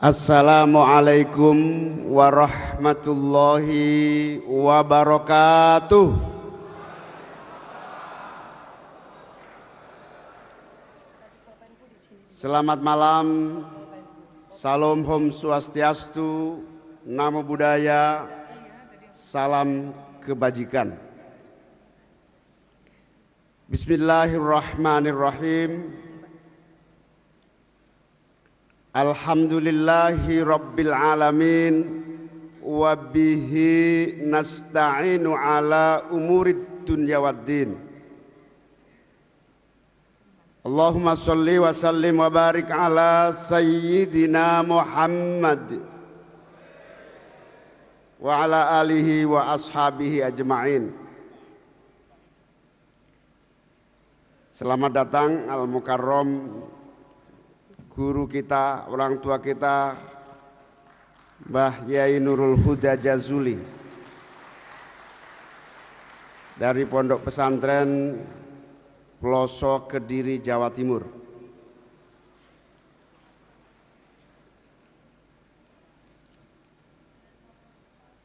Assalamualaikum warahmatullahi wabarakatuh. Selamat malam, salam Om Swastiastu, Namo Buddhaya, salam kebajikan. Bismillahirrahmanirrahim. Alhamdulillahi Rabbil Alamin, wa bihi nasta'inu ala umurid dunya waddin. Allahumma salli wa sallim wa barik ala Sayyidina Muhammad wa ala alihi wa ashabihi ajma'in. Selamat datang Al-Mukarram, guru kita, orang tua kita, Mbah Yai Nurul Huda Jazuli dari Pondok Pesantren Pelosok Kediri, Jawa Timur.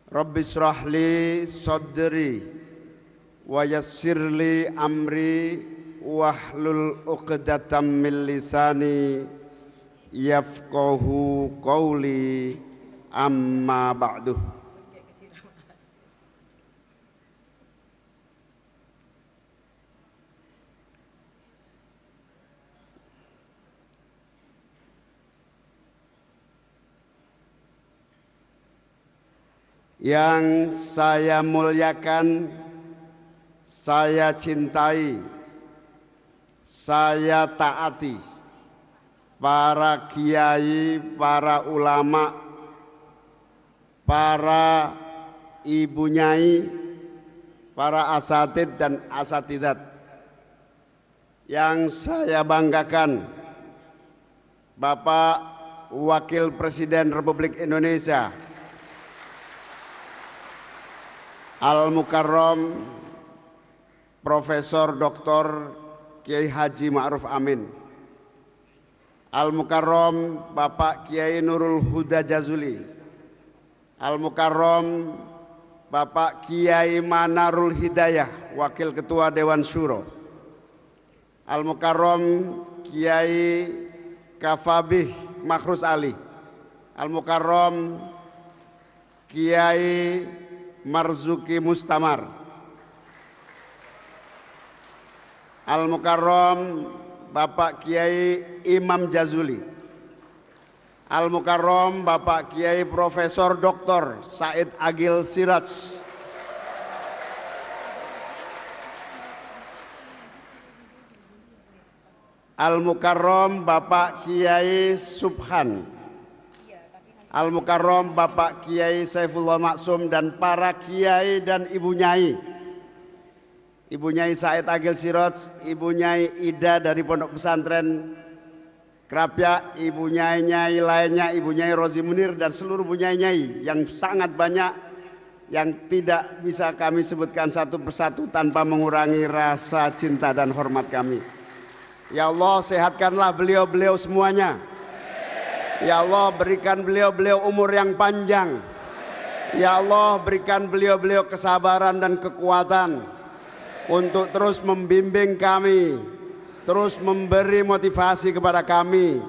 Rabbi shrahli sadri wa yassirli amri wahlul uqdatam min lisani yafqahu qawli, amma ba'du. Yang saya muliakan, saya cintai, saya taati para kiai, para ulama, para ibu nyai, para asatid dan asatidat. Yang saya banggakan, Bapak Wakil Presiden Republik Indonesia Al-Mukarram Profesor Dr. Kiai Haji Ma'ruf Amin, Al-Mukarram Bapak Kiai Nurul Huda Jazuli, Al-Mukarram Bapak Kiai Manarul Hidayah, Wakil Ketua Dewan Syuro, Al-Mukarram Kiai Kafabih Makhrus Ali, Al-Mukarram Kiai Marzuki Mustamar, Al-Mukarram Bapak Kiai Imam Jazuli, Al-Mukarram Bapak Kiai Profesor Dr. Said Agil Siraj, Al-Mukarram Bapak Kiai Subhan, Al-Mukarram Bapak Kiai Saifullah Maksum, dan para kiai dan ibu nyai, Ibu Nyai Said Agil Siraj, Ibu Nyai Ida dari Pondok Pesantren Krapyak, Ibu Nyai-nyai lainnya, Ibu Nyai Rozi Munir, dan seluruh Bu Nyai-nyai yang sangat banyak yang tidak bisa kami sebutkan satu persatu tanpa mengurangi rasa cinta dan hormat kami. Ya Allah, sehatkanlah beliau-beliau semuanya. Ya Allah, berikan beliau-beliau umur yang panjang. Ya Allah, berikan beliau-beliau kesabaran dan kekuatan untuk terus membimbing kami, terus memberi motivasi kepada kami,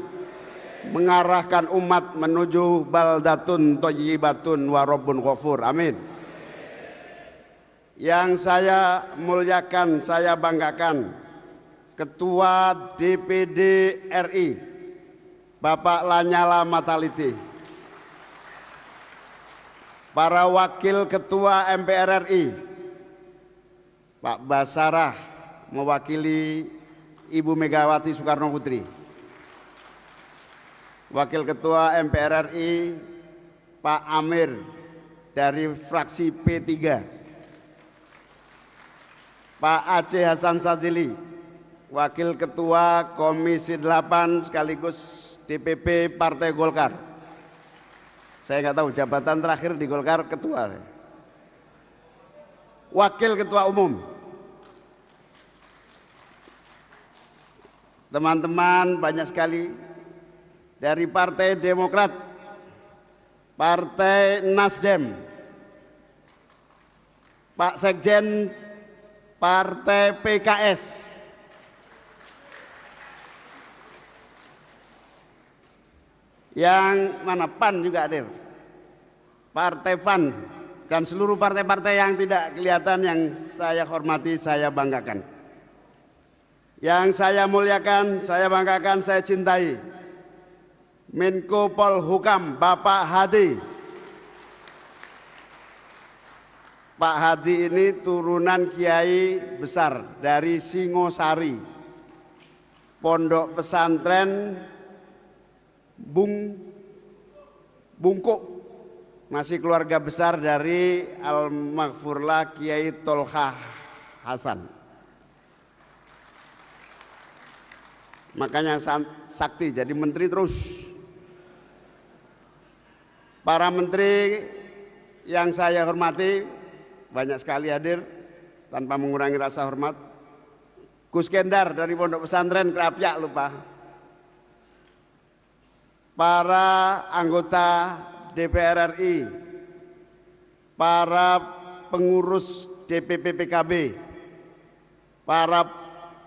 mengarahkan umat menuju baldatun thayyibatun wa rabbun ghafur. Amin. Yang saya muliakan, saya banggakan, Ketua DPD RI Bapak Lanyala Mataliti, para Wakil Ketua MPR RI Pak Basarah mewakili Ibu Megawati Soekarno Putri, Wakil Ketua MPR RI Pak Amir dari fraksi P3, Pak Aceh Hasan Sazili, Wakil Ketua Komisi 8 sekaligus DPP Partai Golkar. Saya nggak tahu jabatan terakhir di Golkar ketua. Wakil Ketua Umum, teman-teman banyak sekali dari Partai Demokrat, Partai Nasdem, Pak Sekjen Partai PKS, yang mana PAN juga hadir, Partai PAN, dan seluruh partai-partai yang tidak kelihatan yang saya hormati, saya banggakan. Yang saya muliakan, saya banggakan, saya cintai Menko Polhukam Bapak Hadi. Pak Hadi ini turunan kiai besar dari Singosari, Pondok Pesantren Bungkuk, masih keluarga besar dari Al-Maghfurlah Kiai Tolha Hasan. Makanya sakti jadi menteri terus. Para menteri yang saya hormati banyak sekali hadir tanpa mengurangi rasa hormat. Gus Kendar dari Pondok Pesantren Krapyak lupa. Para anggota DPR RI, para pengurus DPP PKB, para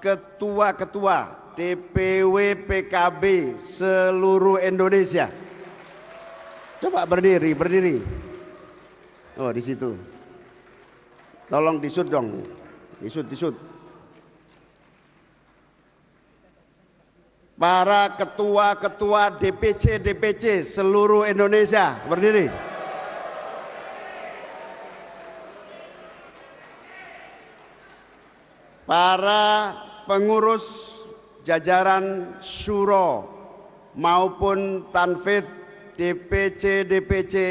ketua-ketua DPW PKB seluruh Indonesia. Coba berdiri, berdiri. Oh, di situ. Tolong disut dong. Disut. Para ketua-ketua DPC seluruh Indonesia, berdiri. Para pengurus jajaran syuro maupun tanfidh DPC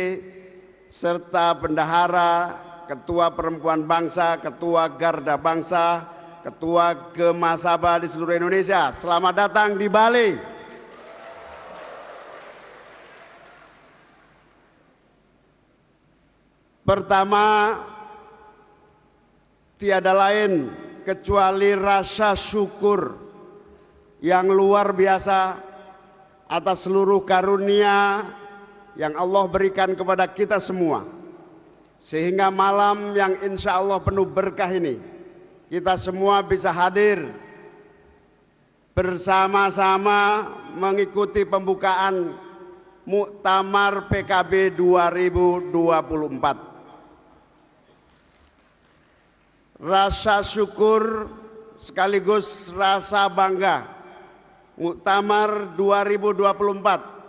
serta bendahara, ketua perempuan bangsa, ketua garda bangsa, ketua Gemasaba di seluruh Indonesia. Selamat datang di Bali. Pertama, tiada lain kecuali rasa syukur yang luar biasa atas seluruh karunia yang Allah berikan kepada kita semua, sehingga malam yang insya Allah penuh berkah ini kita semua bisa hadir bersama-sama mengikuti pembukaan Muktamar PKB 2024. Rasa syukur sekaligus rasa bangga. Muktamar 2024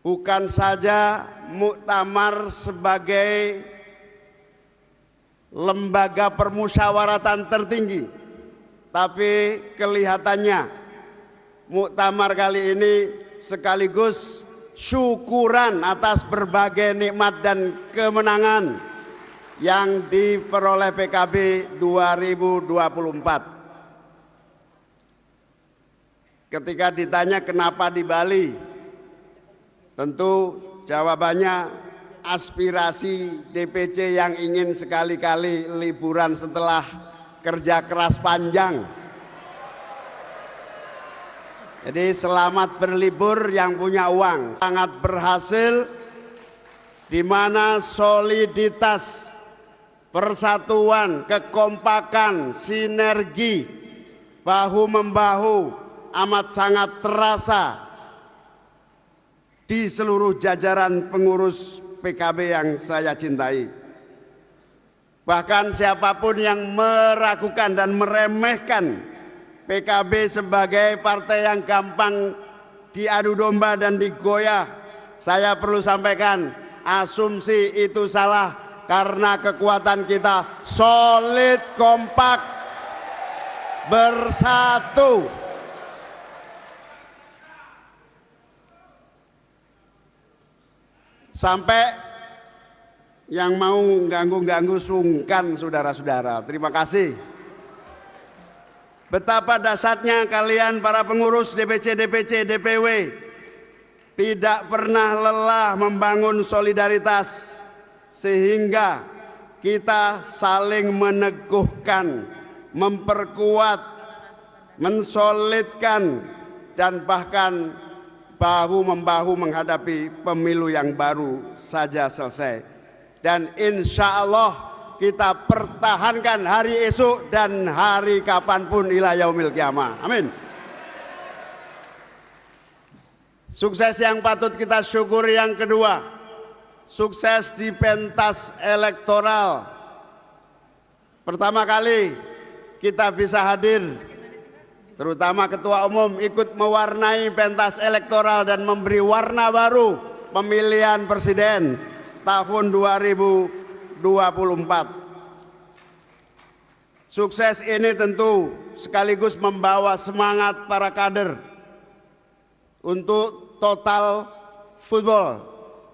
bukan saja muktamar sebagai lembaga permusyawaratan tertinggi, tapi kelihatannya muktamar kali ini sekaligus syukuran atas berbagai nikmat dan kemenangan yang diperoleh PKB 2024. Ketika ditanya kenapa di Bali, tentu jawabannya aspirasi DPC yang ingin sekali-kali liburan setelah kerja keras panjang. Jadi selamat berlibur yang punya uang. Sangat berhasil, di mana soliditas, persatuan, kekompakan, sinergi, bahu-membahu amat sangat terasa di seluruh jajaran pengurus PKB yang saya cintai. Bahkan siapapun yang meragukan dan meremehkan PKB sebagai partai yang gampang diadu domba dan digoyah, saya perlu sampaikan, asumsi itu salah, karena kekuatan kita solid, kompak, bersatu. Sampai yang mau ganggu-ganggu sungkan, saudara-saudara. Terima kasih. Betapa dahsyatnya kalian para pengurus DPC, DPW tidak pernah lelah membangun solidaritas, sehingga kita saling meneguhkan, memperkuat, mensolidkan, dan bahkan bahu-membahu menghadapi pemilu yang baru saja selesai. Dan insya Allah kita pertahankan hari esok dan hari kapanpun ila yaumil qiyamah. Amin. Sukses yang patut kita syukuri yang kedua, sukses di pentas elektoral. Pertama kali kita bisa hadir, terutama ketua umum ikut mewarnai pentas elektoral dan memberi warna baru pemilihan presiden tahun 2024. Sukses ini tentu sekaligus membawa semangat para kader untuk total football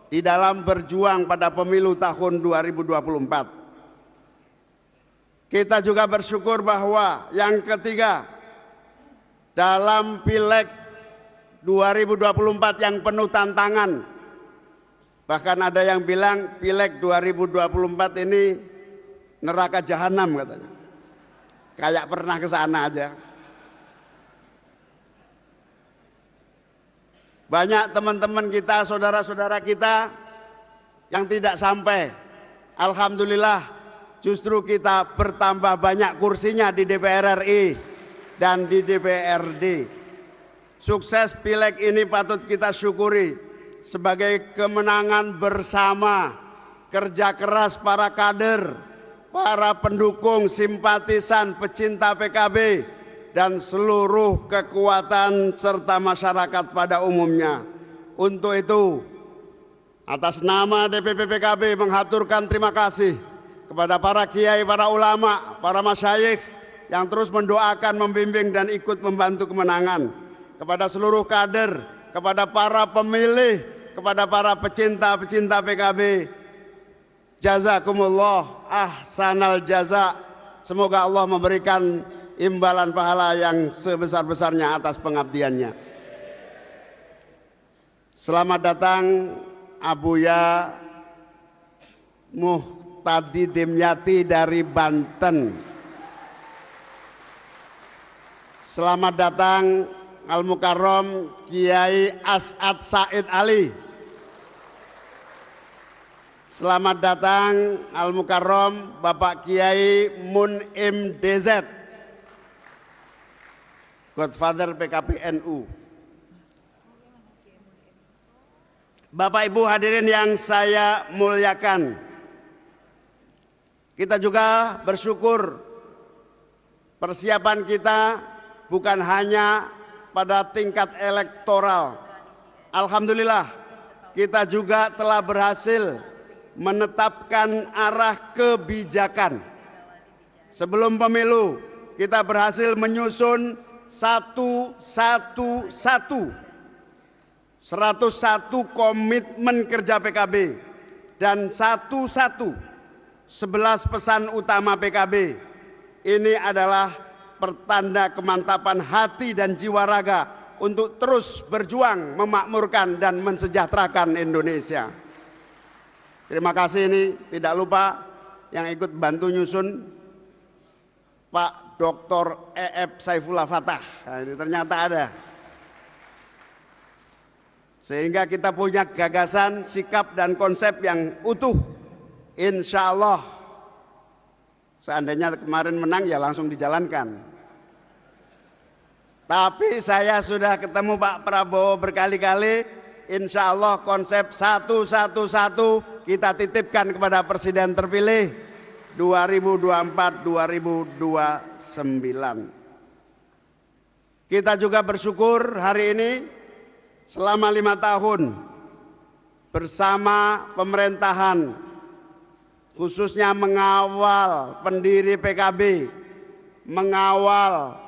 di dalam berjuang pada pemilu tahun 2024. Kita juga bersyukur bahwa yang ketiga, dalam Pileg 2024 yang penuh tantangan, bahkan ada yang bilang Pileg 2024 ini neraka jahanam katanya, kayak pernah ke sana aja. Banyak teman-teman kita, saudara-saudara kita yang tidak sampai. Alhamdulillah justru kita bertambah banyak kursinya di DPR RI dan di DPRD. Sukses Pileg ini patut kita syukuri sebagai kemenangan bersama kerja keras para kader, para pendukung, simpatisan, pecinta PKB, dan seluruh kekuatan serta masyarakat pada umumnya. Untuk itu, atas nama DPP PKB menghaturkan terima kasih kepada para kiai, para ulama, para masyayikh yang terus mendoakan, membimbing dan ikut membantu kemenangan, kepada seluruh kader, kepada para pemilih, kepada para pecinta-pecinta PKB. Jazakumullah ahsanal jaza. Semoga Allah memberikan imbalan pahala yang sebesar-besarnya atas pengabdiannya. Selamat datang Abuya Muhtadi Dimyati dari Banten. Selamat datang Al-Mukarram Kiai As'ad Said Ali. Selamat datang Al-Mukarram Bapak Kiai Munim DZ, Godfather PKB NU. Bapak Ibu hadirin yang saya muliakan, kita juga bersyukur persiapan kita bukan hanya pada tingkat elektoral. Alhamdulillah kita juga telah berhasil menetapkan arah kebijakan. Sebelum pemilu kita berhasil menyusun 101 komitmen kerja PKB dan 11 pesan utama PKB. Ini adalah pertanda kemantapan hati dan jiwa raga untuk terus berjuang memakmurkan dan mensejahterakan Indonesia. Terima kasih, ini tidak lupa yang ikut bantu nyusun Pak Dr. E.F. Saifullah Fatah. Nah, ini ternyata ada. Sehingga kita punya gagasan, sikap dan konsep yang utuh. Insya Allah seandainya kemarin menang ya langsung dijalankan. Tapi saya sudah ketemu Pak Prabowo berkali-kali. Insya Allah konsep 111 kita titipkan kepada Presiden terpilih 2024-2029. Kita juga bersyukur hari ini selama 5 tahun bersama pemerintahan, khususnya mengawal pendiri PKB, mengawal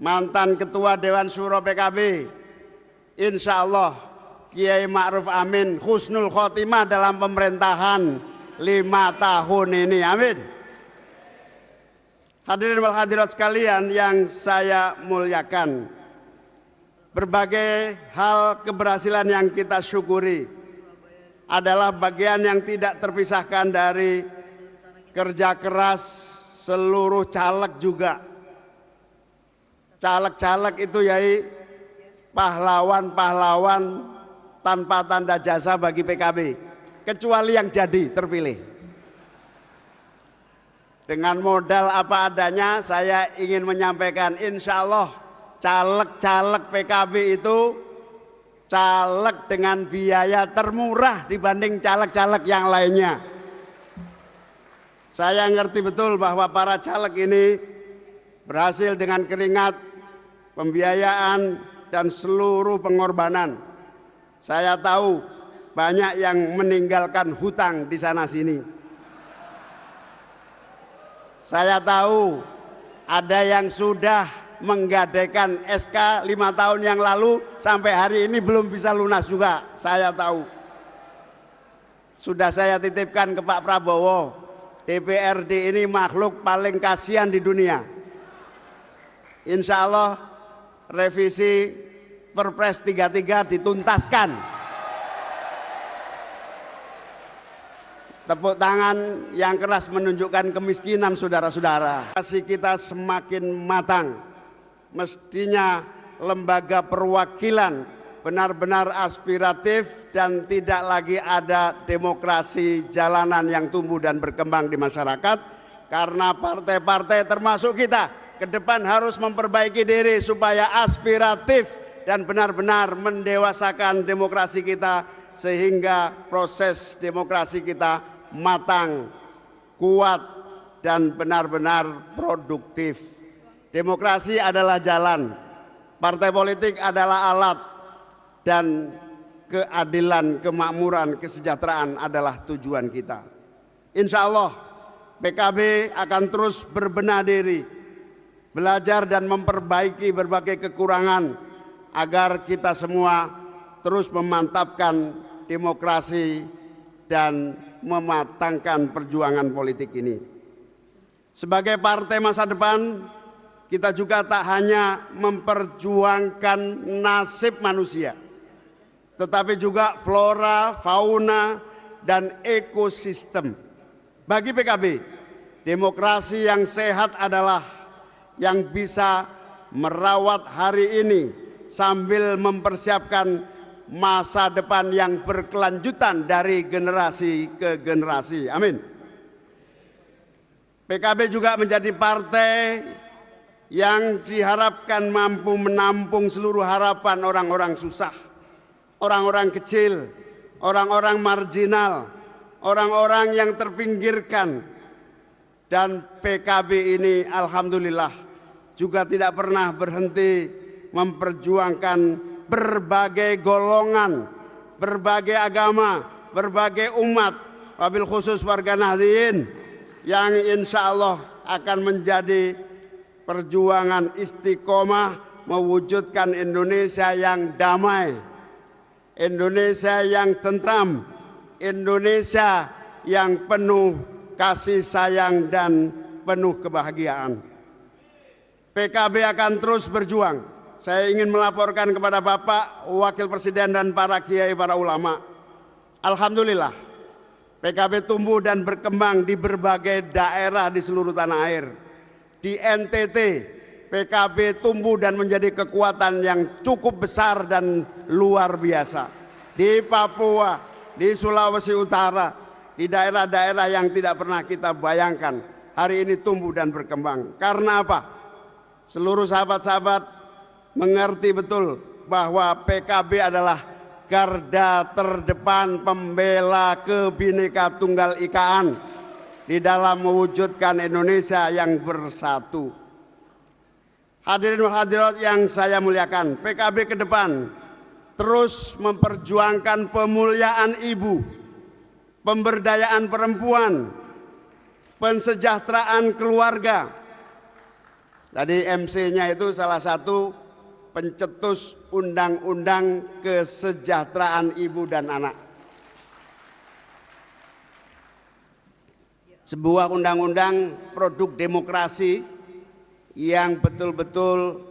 mantan Ketua Dewan Syuro PKB, insya Allah Kiai Ma'ruf Amin husnul khotimah dalam pemerintahan 5 tahun ini, amin. Hadirin wal hadirat sekalian yang saya muliakan, berbagai hal keberhasilan yang kita syukuri adalah bagian yang tidak terpisahkan dari kerja keras seluruh caleg juga. Caleg-caleg itu yai pahlawan-pahlawan tanpa tanda jasa bagi PKB, kecuali yang jadi terpilih. Dengan modal apa adanya saya ingin menyampaikan, insya Allah caleg-caleg PKB itu caleg dengan biaya termurah dibanding caleg-caleg yang lainnya. Saya ngerti betul bahwa para caleg ini berhasil dengan keringat, pembiayaan, dan seluruh pengorbanan. Saya tahu banyak yang meninggalkan hutang di sana-sini. Saya tahu ada yang sudah menggadaikan SK 5 tahun yang lalu sampai hari ini belum bisa lunas juga. Saya tahu. Sudah saya titipkan ke Pak Prabowo, DPRD ini makhluk paling kasihan di dunia. Insya Allah revisi Perpres 33 dituntaskan. Tepuk tangan yang keras menunjukkan kemiskinan saudara-saudara. Kasih kita semakin matang. Mestinya lembaga perwakilan benar-benar aspiratif dan tidak lagi ada demokrasi jalanan yang tumbuh dan berkembang di masyarakat, karena partai-partai termasuk kita ke depan harus memperbaiki diri supaya aspiratif dan benar-benar mendewasakan demokrasi kita sehingga proses demokrasi kita matang, kuat, dan benar-benar produktif. Demokrasi adalah jalan, partai politik adalah alat, dan keadilan, kemakmuran, kesejahteraan adalah tujuan kita. Insya Allah PKB akan terus berbenah diri, belajar dan memperbaiki berbagai kekurangan agar kita semua terus memantapkan demokrasi dan mematangkan perjuangan politik ini. Sebagai partai masa depan, kita juga tak hanya memperjuangkan nasib manusia, tetapi juga flora, fauna, dan ekosistem. Bagi PKB, demokrasi yang sehat adalah yang bisa merawat hari ini sambil mempersiapkan masa depan yang berkelanjutan dari generasi ke generasi. Amin. PKB juga menjadi partai yang diharapkan mampu menampung seluruh harapan orang-orang susah, orang-orang kecil, orang-orang marginal, orang-orang yang terpinggirkan. Dan PKB ini alhamdulillah juga tidak pernah berhenti memperjuangkan berbagai golongan, berbagai agama, berbagai umat, wabil khusus warga Nahdliyin yang insya Allah akan menjadi perjuangan istiqomah mewujudkan Indonesia yang damai, Indonesia yang tentram, Indonesia yang penuh kasih sayang dan penuh kebahagiaan. PKB akan terus berjuang. Saya ingin melaporkan kepada Bapak Wakil Presiden dan para kiai, para ulama. Alhamdulillah, PKB tumbuh dan berkembang di berbagai daerah di seluruh tanah air. Di NTT, PKB tumbuh dan menjadi kekuatan yang cukup besar dan luar biasa. Di Papua, di Sulawesi Utara, di daerah-daerah yang tidak pernah kita bayangkan, hari ini tumbuh dan berkembang. Karena apa? Seluruh sahabat-sahabat mengerti betul bahwa PKB adalah garda terdepan pembela Kebhinneka Tunggal Ikaan di dalam mewujudkan Indonesia yang bersatu. Hadirin hadirat yang saya muliakan, PKB ke depan terus memperjuangkan pemuliaan ibu, pemberdayaan perempuan, pensejahteraan keluarga. Tadi MC-nya itu salah satu pencetus undang-undang kesejahteraan ibu dan anak. Sebuah undang-undang produk demokrasi yang betul-betul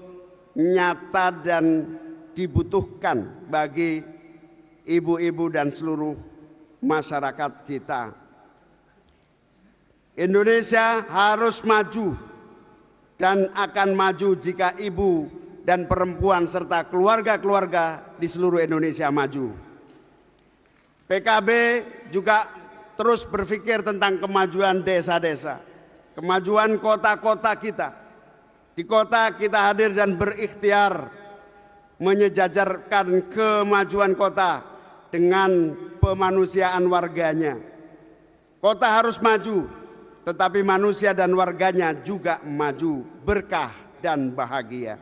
nyata dan dibutuhkan bagi ibu-ibu dan seluruh masyarakat kita. Indonesia harus maju dan akan maju jika ibu dan perempuan serta keluarga-keluarga di seluruh Indonesia maju. PKB juga terus berpikir tentang kemajuan desa-desa, kemajuan kota-kota kita. Di kota kita hadir dan berikhtiar menyejajarkan kemajuan kota dengan pemanusiaan warganya. Kota harus maju, tetapi manusia dan warganya juga maju, berkah dan bahagia.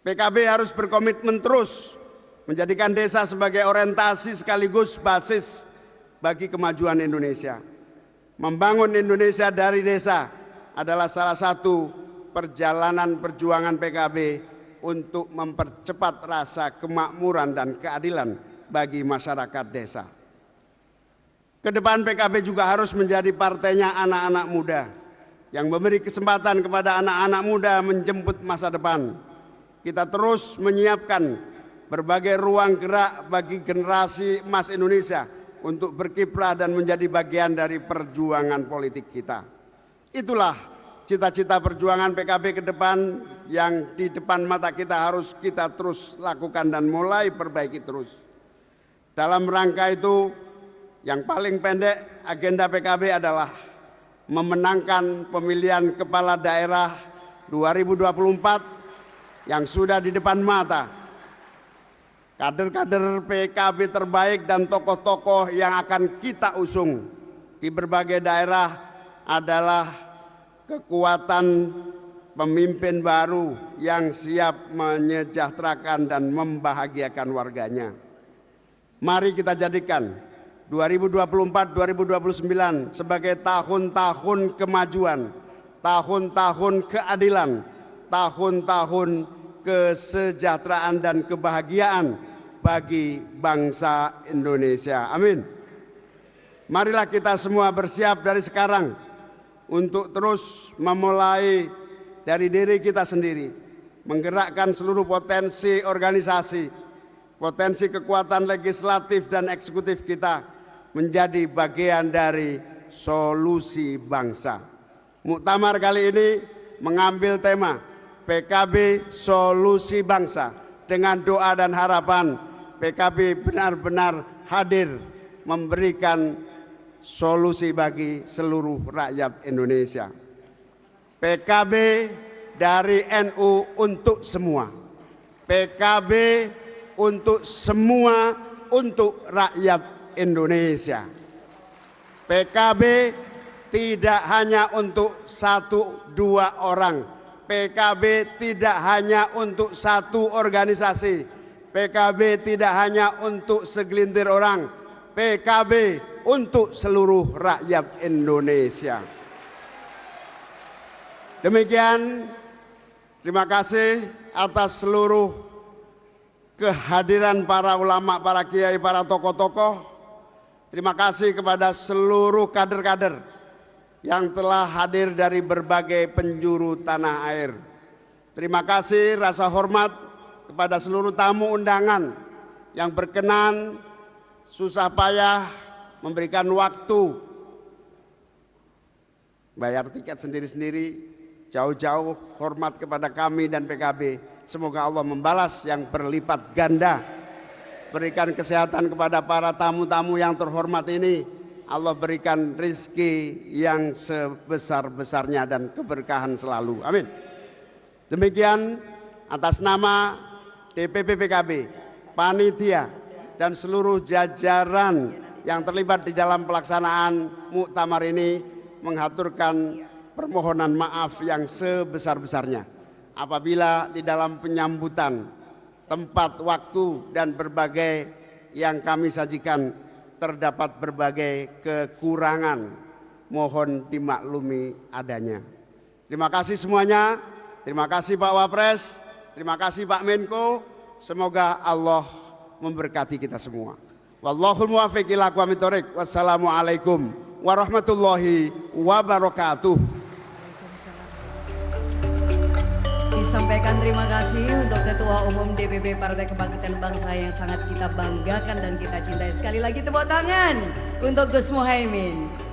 PKB harus berkomitmen terus menjadikan desa sebagai orientasi sekaligus basis bagi kemajuan Indonesia. Membangun Indonesia dari desa adalah salah satu perjalanan perjuangan PKB untuk mempercepat rasa kemakmuran dan keadilan bagi masyarakat desa. Kedepan PKB juga harus menjadi partainya anak-anak muda yang memberi kesempatan kepada anak-anak muda menjemput masa depan. Kita terus menyiapkan berbagai ruang gerak bagi generasi emas Indonesia untuk berkiprah dan menjadi bagian dari perjuangan politik kita. Itulah cita-cita perjuangan PKB ke depan yang di depan mata kita harus kita terus lakukan dan mulai perbaiki terus. Dalam rangka itu, yang paling pendek agenda PKB adalah memenangkan pemilihan kepala daerah 2024 yang sudah di depan mata. Kader-kader PKB terbaik dan tokoh-tokoh yang akan kita usung di berbagai daerah adalah kekuatan pemimpin baru yang siap menyejahterakan dan membahagiakan warganya. Mari kita jadikan 2024-2029 sebagai tahun-tahun kemajuan, tahun-tahun keadilan, tahun-tahun kesejahteraan dan kebahagiaan bagi bangsa Indonesia. Amin. Marilah kita semua bersiap dari sekarang untuk terus memulai dari diri kita sendiri, menggerakkan seluruh potensi organisasi, potensi kekuatan legislatif dan eksekutif kita menjadi bagian dari solusi bangsa. Muktamar kali ini mengambil tema PKB Solusi Bangsa dengan doa dan harapan PKB benar-benar hadir memberikan solusi bagi seluruh rakyat Indonesia. PKB dari NU untuk semua. PKB untuk semua, untuk rakyat Indonesia. PKB tidak hanya untuk 1-2 orang. PKB tidak hanya untuk satu organisasi. PKB tidak hanya untuk segelintir orang. PKB untuk seluruh rakyat Indonesia. Demikian, terima kasih atas seluruh kehadiran para ulama, para kiai, para tokoh-tokoh. Terima kasih kepada seluruh kader-kader yang telah hadir dari berbagai penjuru tanah air. Terima kasih rasa hormat kepada seluruh tamu undangan yang berkenan susah payah memberikan waktu, bayar tiket sendiri-sendiri, jauh-jauh hormat kepada kami dan PKB. Semoga Allah membalas yang berlipat ganda. Berikan kesehatan kepada para tamu-tamu yang terhormat ini. Allah berikan rizki yang sebesar-besarnya dan keberkahan selalu. Amin. Demikian atas nama DPP PKB, panitia, dan seluruh jajaran yang terlibat di dalam pelaksanaan muktamar ini menghaturkan permohonan maaf yang sebesar-besarnya apabila di dalam penyambutan, tempat, waktu, dan berbagai yang kami sajikan terdapat berbagai kekurangan, mohon dimaklumi adanya. Terima kasih semuanya, terima kasih Pak Wapres, terima kasih Pak Menko, semoga Allah memberkati kita semua. Wallahul muwaffiq ila aqwamit thoriq. Wassalamualaikum warahmatullahi wabarakatuh. Disampaikan terima kasih untuk Ketua Umum DPP Partai Kebangkitan Bangsa yang sangat kita banggakan dan kita cintai. Sekali lagi tepuk tangan untuk Gus Muhaimin.